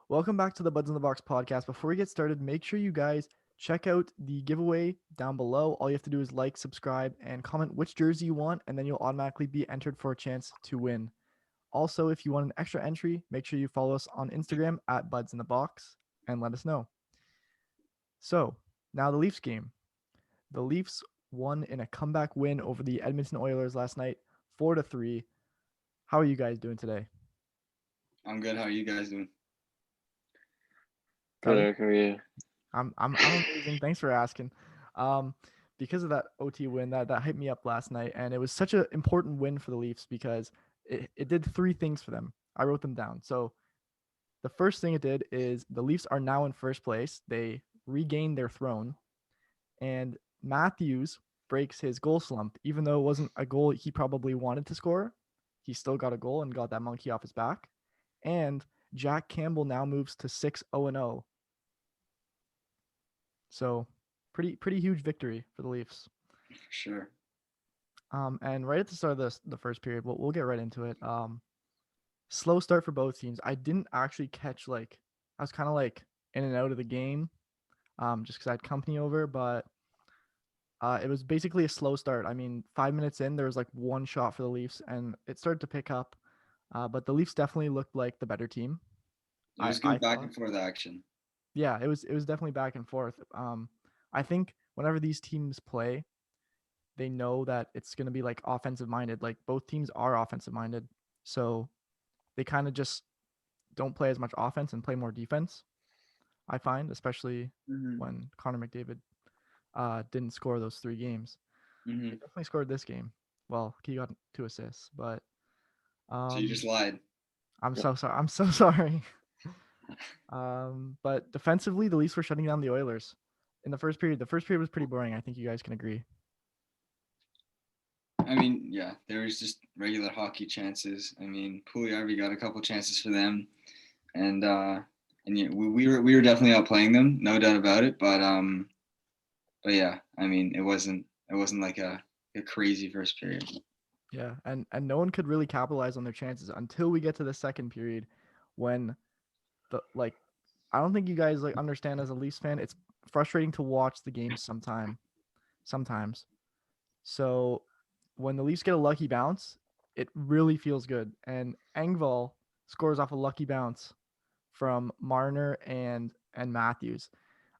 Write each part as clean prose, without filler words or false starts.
Welcome back to the Buds in the Box podcast. Before we get started, make sure you guys check out the giveaway down below. All you have to do is like, subscribe, and comment which jersey you want, and then you'll automatically be entered for a chance to win. Also, if you want an extra entry, make sure you follow us on Instagram at Buds in the Box and let us know. So, now the Leafs game. The Leafs won in a comeback win over the Edmonton Oilers last night, 4-3. How are you guys doing today? I'm good. How are you guys doing? Good, Felly? Eric, how are you? I'm amazing. Thanks for asking. Um, because of that OT win, that hyped me up last night, and it was such an important win for the Leafs because it did three things for them. I wrote them down. So the first thing it did is the Leafs are now in first place. They regained their throne, and Matthews breaks his goal slump, even though it wasn't a goal he probably wanted to score. He still got a goal and got that monkey off his back. And Jack Campbell now moves to 6-0-0. So pretty huge victory for the Leafs. For sure. And right at the start of the first period, we'll get right into it. Slow start for both teams. I didn't actually catch I was kind of in and out of the game, just because I had company over. But it was basically a slow start. I mean, 5 minutes in, there was one shot for the Leafs, and it started to pick up. But the Leafs definitely looked like the better team. It was I good back thought. and forth action. Yeah, it was definitely back and forth. I think whenever these teams play, they know that it's going to be offensive minded. Like both teams are offensive minded. So they kind of just don't play as much offense and play more defense, I find, especially Mm-hmm. when Connor McDavid didn't score those 3 games. He Mm-hmm. definitely scored this game. Well, he got 2 assists, but So you just lied. I'm so sorry. I'm so sorry. But defensively, the Leafs were shutting down the Oilers in the first period. The first period was pretty boring. I think you guys can agree. I mean, yeah, there was just regular hockey chances. I mean, Pugliarvi got a couple chances for them, and yeah, we were definitely outplaying them, no doubt about it. But yeah, I mean, it wasn't like a crazy first period. Yeah, and no one could really capitalize on their chances until we get to the second period, when the I don't think you guys understand as a Leafs fan. It's frustrating to watch the game sometimes. So when the Leafs get a lucky bounce, it really feels good. And Engvall scores off a lucky bounce from Marner and Matthews.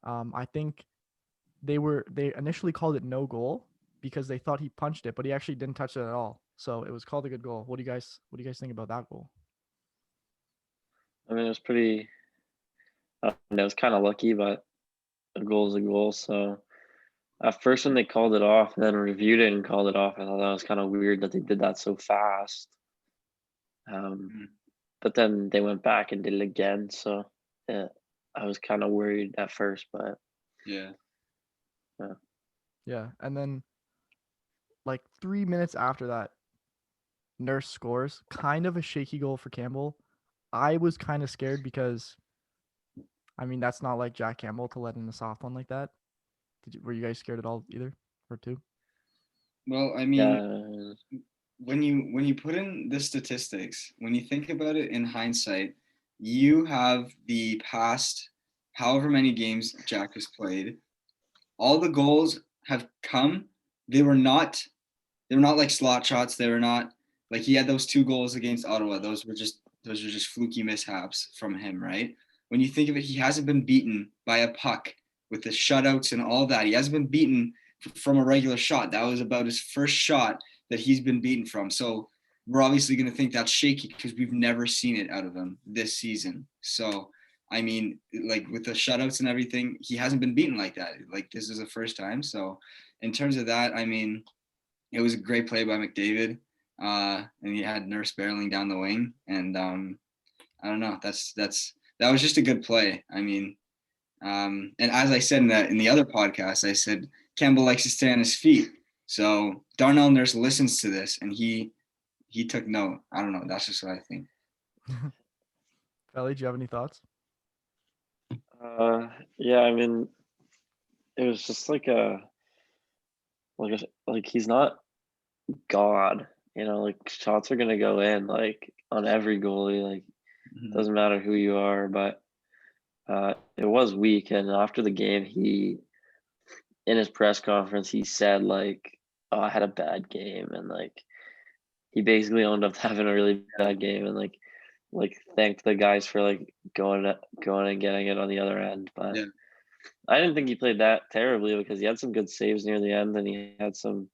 I think they initially called it no goal because they thought he punched it, but he actually didn't touch it at all. So it was called a good goal. What do you guys think about that goal? I mean, it was pretty. It was kind of lucky, but a goal is a goal. So at first, when they called it off, and then reviewed it and called it off, I thought that was kind of weird that they did that so fast. Mhm. But then they went back and did it again. So yeah, I was kind of worried at first, but Yeah. yeah. Yeah, and then 3 minutes after that, Nurse scores. Kind of a shaky goal for Campbell. I was kind of scared because I mean that's not like Jack Campbell to let in a soft one like that. Were you guys scared at all either or two? Well, I mean, Yeah, when you put in the statistics, when you think about it in hindsight, you have the past however many games Jack has played. All the goals have come. They were not they were not like slot shots. They were not like he had those 2 goals against Ottawa. Those were just fluky mishaps from him, right? When you think of it, he hasn't been beaten by a puck with the shutouts and all that. He hasn't been beaten from a regular shot. That was about his first shot that he's been beaten from. So we're obviously going to think that's shaky because we've never seen it out of him this season. So I mean, like with the shutouts and everything, he hasn't been beaten like that. Like this is the first time. So in terms of that, I mean, it was a great play by McDavid, and he had Nurse barreling down the wing, and I don't know. That was just a good play. I mean, and as I said in the other podcast, I said Campbell likes to stay on his feet. So Darnell Nurse listens to this, and he took note. I don't know. That's just what I think. Felly, do you have any thoughts? yeah. I mean, it was just like he's not God. Like shots are gonna go in like on every goalie. Like Mm-hmm. doesn't matter who you are, but It was weak, and after the game, in his press conference, he said like, "Oh, I had a bad game," and like he basically owned up to having a really bad game, and like thanked the guys for like going and getting it on the other end. But Yeah. I didn't think he played that terribly because he had some good saves near the end, and he had some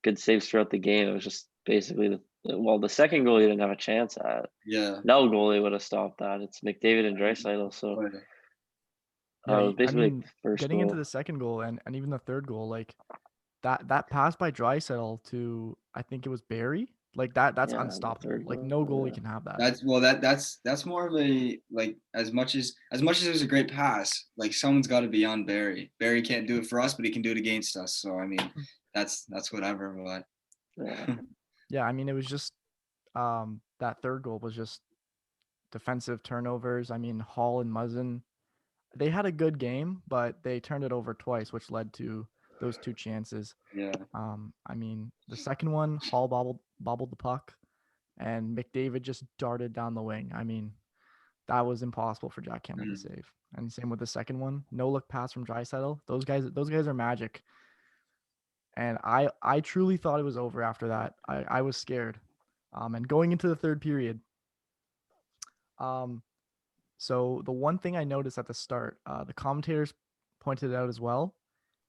good saves throughout the game. It was just basically the second goal he didn't have a chance at. Yeah. No goalie would have stopped that. It's McDavid and Draisaitl, so But, Yeah, it was I basically like mean, the first getting into goal. the second goal and even the third goal, like that pass by Draisaitl to I think it was Barry, like that's Yeah, the unstoppable. third Like goal. no goalie Yeah. can have that. that's more of a like as much as it was a great pass, like someone's got to be on Barry. Barry can't do it for us, but he can do it against us. So I mean, that's whatever. But Yeah. Yeah, I mean it was just that third goal was just defensive turnovers. I mean Hall and Muzzin, they had a good game, but they turned it over twice, which led to those two chances. yeah, I mean the second one, Hall bobbled the puck, and McDavid just darted down the wing. I mean that was impossible for Jack Campbell to mm, save. And same with the second one, no look pass from Draisaitl. Those guys are magic. And I truly thought it was over after that. I was scared. And going into the third period, um, so the one thing I noticed at the start, the commentators pointed out as well.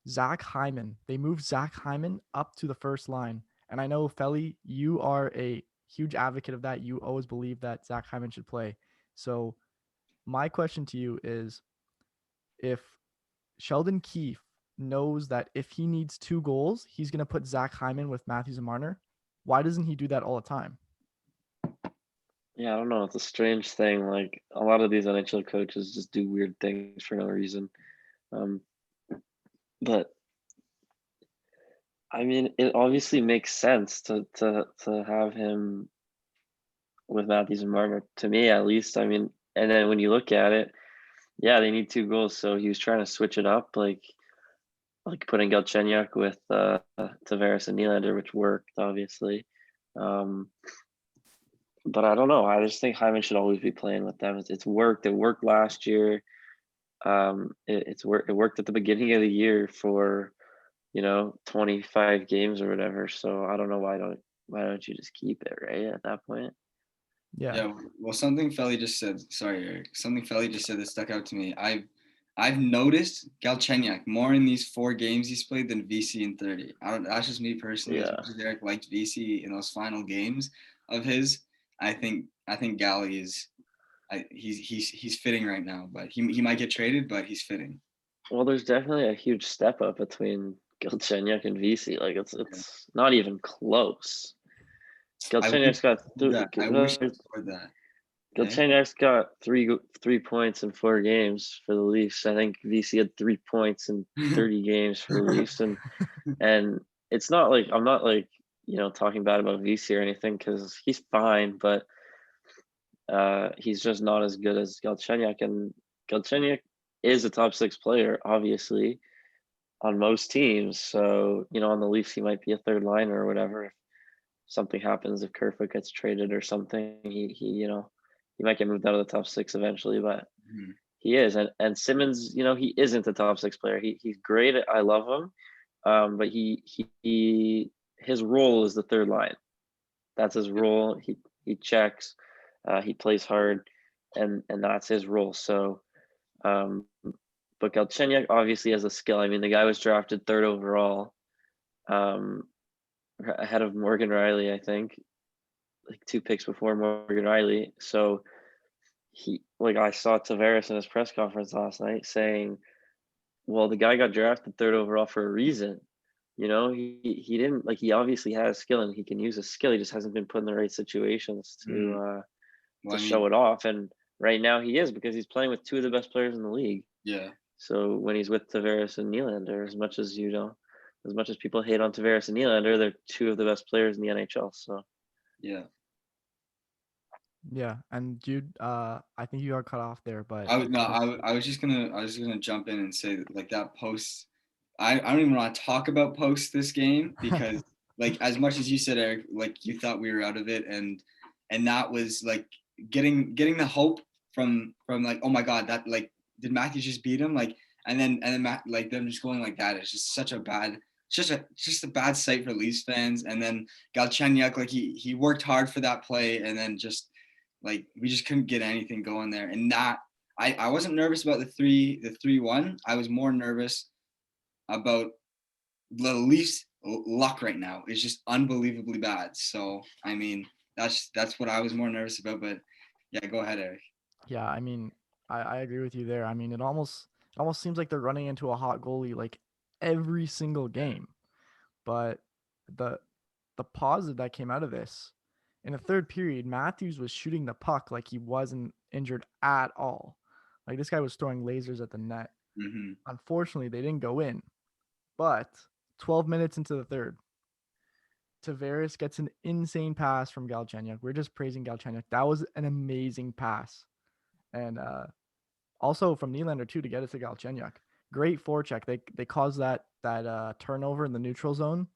Zach Hyman, they moved Zach Hyman up to the first line, and I know Felly, you are a huge advocate of that. You always believe that Zach Hyman should play. So my question to you is, if Sheldon Keefe knows that if he needs 2 goals, he's going to put Zach Hyman with Matthews and Marner, why doesn't he do that all the time? Yeah, I don't know. It's a strange thing. Like a lot of these NHL coaches just do weird things for no reason. Um, but I mean, it obviously makes sense to have him with Matthews and Marner, to me at least. I mean, and then when you look at it, yeah, they need 2 goals, so he was trying to switch it up, like putting Galchenyuk with Tavares and Nylander, which worked obviously. Um, but I don't know. I just think Hyman should always be playing with them. It's worked. It worked last year. It worked at the beginning of the year for 25 games or whatever. So I don't know why don't you just keep it right at that point? Yeah. yeah. Well, something Felly just said. Sorry, Eric. Something Felly just said that stuck out to me. I've noticed Galchenyuk more in these 4 games he's played than VC in 30. I don't. That's just me personally. As Yeah. much as Eric liked VC in those final games of his, I think Gally is. He's fitting right now, but he might get traded, but he's fitting. Well, there's definitely a huge step up between Galchenyuk and VC. Like it's not even close. I wish Galchenyuk's got that. I wish I scored that. Eh? Galchenyuk's got 3 points in 4 games for the Leafs. I think VC had 3 points in 30 games for the Leafs, and it's not like I'm not like talking bad about VC or anything because he's fine, but he's just not as good as Galchenyuk, and Galchenyuk is a top 6 player, obviously, on most teams. So on the Leafs, he might be a third liner or whatever. If something happens, if Kerfoot gets traded or something, he might get moved out of the top 6 eventually, but Mhm. he is. And Simmons, he isn't a top 6 player. He's great. I love him. But his role is the third line. That's his role. He checks, he plays hard, and that's his role. So, but Galchenyuk obviously has a skill. I mean, the guy was drafted 3rd overall, um, ahead of Morgan Riley, I think, like 2 picks before Morgan Riley. So I saw Tavares in his press conference last night saying, "Well, the guy got drafted 3rd overall for a reason." He didn't he obviously has skill and he can use his skill. He just hasn't been put in the right situations Mm. Well, to I mean, show it off. And right now he is because he's playing with 2 of the best players in the league. yeah, So when he's with Tavares and Nylander, as much as people hate on Tavares and Nylander, they're 2 of the best players in the NHL. So yeah. Yeah. And Jude, I think you got cut off there, but I would no. I was just gonna jump in and say that, like that post. I don't even want to talk about post this game because like as much as you said, Eric, like you thought we were out of it, and that was like getting the hope from like, oh my god, that like did Matthews just beat him? Like, and then like them just going like that. It's just such a bad, just a bad sight for Leafs fans. And then Galchenyuk, like he worked hard for that play, and then just like we just couldn't get anything going there. And that I wasn't nervous about the 3-1. I was more nervous about the Leafs luck right now is just unbelievably bad. So I mean that's what I was more nervous about. But yeah, go ahead, Eric. Yeah, I mean, I agree with you there. I mean, it almost seems like they're running into a hot goalie like every single game. But the the positive that came out of this, in the third period, Matthews was shooting the puck like he wasn't injured at all. Like this guy was throwing lasers at the net. Mm-hmm. Unfortunately, they didn't go in. But 12 minutes into the third, Tavares gets an insane pass from Galchenyuk. We're just praising Galchenyuk. That was an amazing pass. And also from Nylander too to get it to Galchenyuk. Great forecheck. They caused that turnover in the neutral zone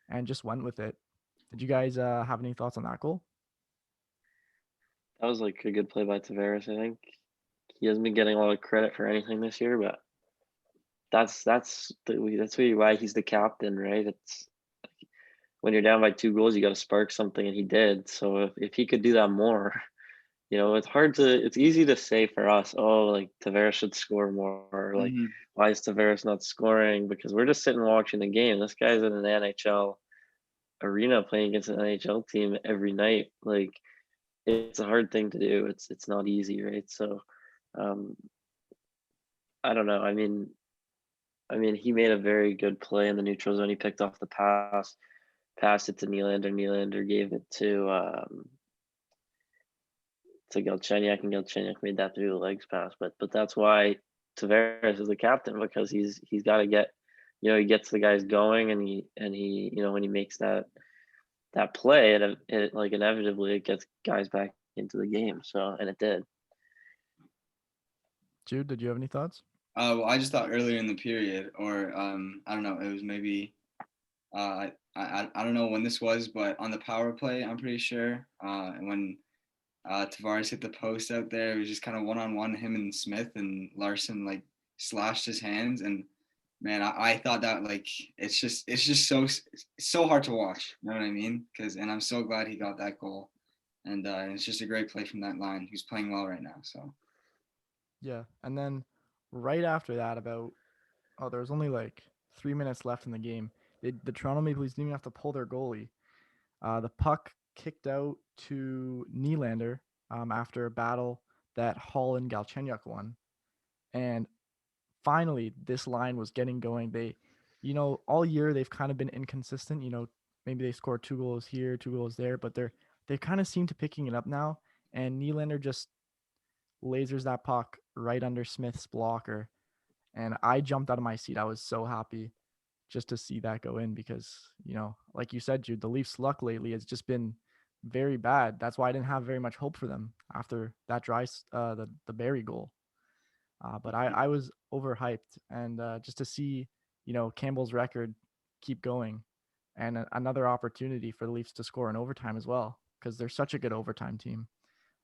and just went with it. Did you guys have any thoughts on that goal? That was like a good play by Tavares. I think he hasn't been getting a lot of credit for anything this year, but that's why he's the captain, right? It's when you're down by 2 goals, you got to spark something, and he did. So if he could do that more, it's easy to say for us, oh, like Tavares should score more, or like Mm-hmm. why is Tavares not scoring? Because we're just sitting watching the game. This guy's in an NHL arena playing against an NHL team every night. Like it's a hard thing to do. It's not easy, right? So um, I don't know. I mean, he made a very good play in the neutral zone. He picked off the pass, passed it to Nylander. Nylander gave it to Galchenyuk, and Galchenyuk made that through the legs pass. But that's why Tavares is the captain, because he's got to get, he gets the guys going, and he when he makes that play, it like inevitably it gets guys back into the game. So, and it did. Jude, did you have any thoughts? Well, I just thought earlier in the period, or I don't know, it was maybe I don't know when this was, but on the power play, I'm pretty sure when Tavares hit the post out there, it was just kind of one-on-one him and Smith, and Larson like slashed his hands, and man, I thought that like it's just so hard to watch. You know what I mean? And I'm so glad he got that goal, and it's just a great play from that line. He's playing well right now. So Yeah. And then right after that, there was only like 3 minutes left in the game. The Toronto Maple Leafs didn't even have to pull their goalie. The puck kicked out to Nylander after a battle that Hall and Galchenyuk won. And finally, this line was getting going. All year they've kind of been inconsistent. Maybe they scored 2 goals here, 2 goals there, but they kind of seem to picking it up now. And Nylander just lasers that puck right under Smith's blocker. And I jumped out of my seat. I was so happy just to see that go in because, like you said, Jude, the Leafs' luck lately has just been very bad. That's why I didn't have very much hope for them after that the Barry goal. But I was overhyped, and just to see, Campbell's record keep going, and another opportunity for the Leafs to score in overtime as well because they're such a good overtime team.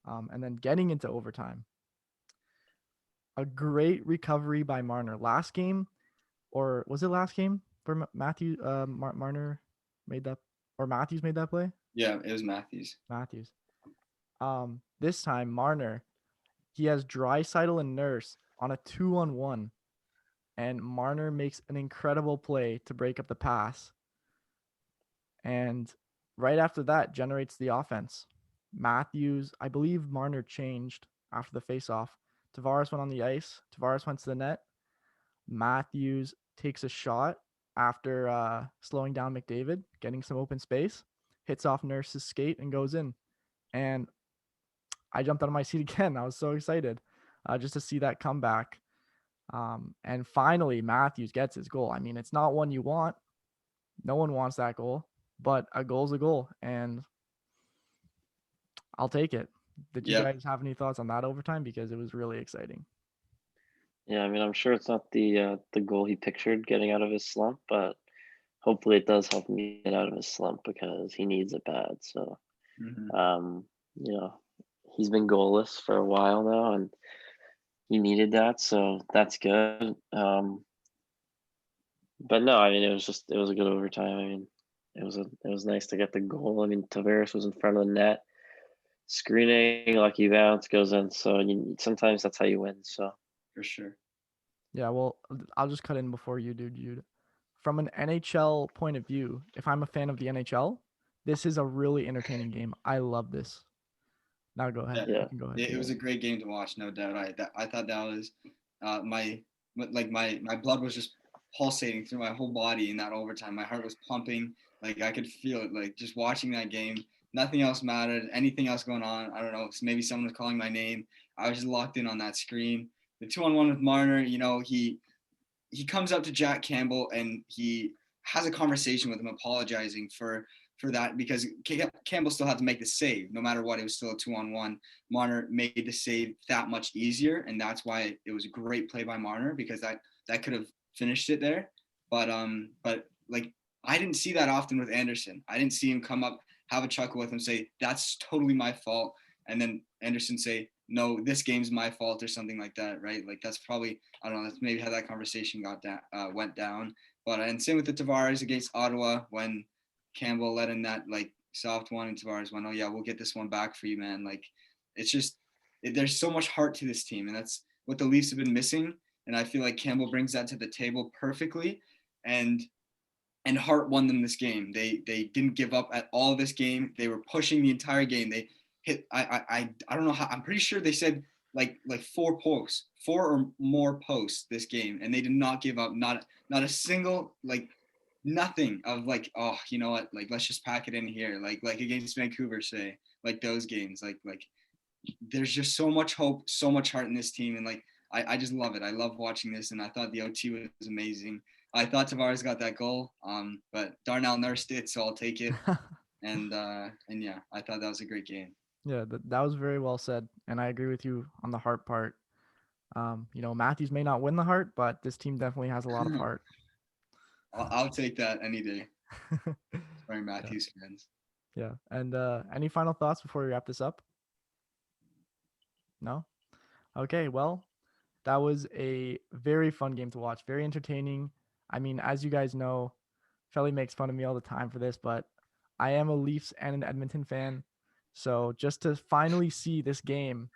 And then getting into overtime, a great recovery by Marner. Last game, or was it last game where Marner made that, or Matthews made that play? yeah, it was Matthews. Matthews. This time Marner, he has Draisaitl and Nurse on a 2-on-1, and Marner makes an incredible play to break up the pass. And right after that, generates the offense. Matthews, I believe Marner changed after the faceoff. Tavares went on the ice. Tavares went to the net. Matthews takes a shot after slowing down McDavid, getting some open space, hits off Nurse's skate and goes in. And I jumped out of my seat again. I was so excited just to see that comeback. And finally, Matthews gets his goal. I mean, it's not one you want. No one wants that goal, but a goal's a goal, and I'll take it. Did you Yeah, guys have any thoughts on that overtime? Because it was really exciting. Yeah, I mean, I'm sure it's not the goal he pictured getting out of his slump, but hopefully it does help him get out of his slump because he needs it bad. So, mm-hmm. um, you know, he's been goalless for a while now, and he needed that, so that's good. But no, I mean it was a good overtime. I mean it was nice to get the goal. I mean Tavares was in front of the net, screening, lucky bounce goes in. So sometimes that's how you win. So For sure. Yeah, well, I'll just cut in before you do, Jude. From an NHL point of view, if I'm a fan of the NHL, this is a really entertaining game. I love this. Now go ahead. Yeah. You can go ahead. It was a great game to watch, no doubt. I thought that was my blood was just pulsating through my whole body in that overtime. My heart was pumping, like I could feel it. Like just watching that game, nothing else mattered. Anything else going on, I don't know. Maybe someone was calling my name. I was just locked in on that screen. The 2-on-1 with Marner, he comes up to Jack Campbell and he has a conversation with him, apologizing for that because Campbell still had to make the save no matter what. It was still a 2-on-1. Marner made the save that much easier, and that's why it was a great play by Marner because that could have finished it there. But like I didn't see that often with Anderson. I didn't see him come up, have a chuckle with him, say that's totally my fault, and then Anderson say no, this game's my fault or something like that, right? Like that's probably I don't know. That's maybe how that conversation went down. But and same with the Tavares against Ottawa when Campbell let in that like soft one and Tavares went, oh yeah, we'll get this one back for you, man. Like it's just there's so much heart to this team, and that's what the Leafs have been missing. And I feel like Campbell brings that to the table perfectly. And Hart won them this game. They didn't give up at all this game. They were pushing the entire game. They hit I don't know how. I'm pretty sure they said like 4 posts, 4 or more posts this game, and they did not give up. Not a single like nothing of like, oh, you know what, like let's just pack it in here, like against Vancouver, say, like those games, like there's just so much hope, so much heart in this team, and like I just love it. I love watching this, and I thought the OT was amazing. I thought Tavares got that goal, but Darnell nursed it, so I'll take it. And yeah, I thought that was a great game. Yeah, that was very well said, and I agree with you on the heart part. Matthews may not win the heart, but this team definitely has a lot of heart. I'll take that any day. Sorry, Yeah. Matthews fans. Yeah. And any final thoughts before we wrap this up? No? Okay, well, that was a very fun game to watch, very entertaining. I mean, as you guys know, Felly makes fun of me all the time for this, but I am a Leafs and an Edmonton fan. So just to finally see this game,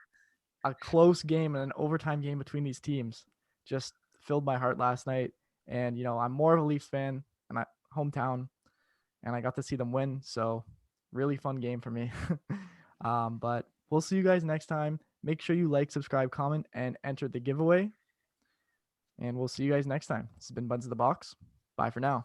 a close game and an overtime game between these teams, just filled my heart last night. And, I'm more of a Leafs fan and hometown, and I got to see them win. So really fun game for me. But we'll see you guys next time. Make sure you like, subscribe, comment, and enter the giveaway. And we'll see you guys next time. This has been Buds of the Box. Bye for now.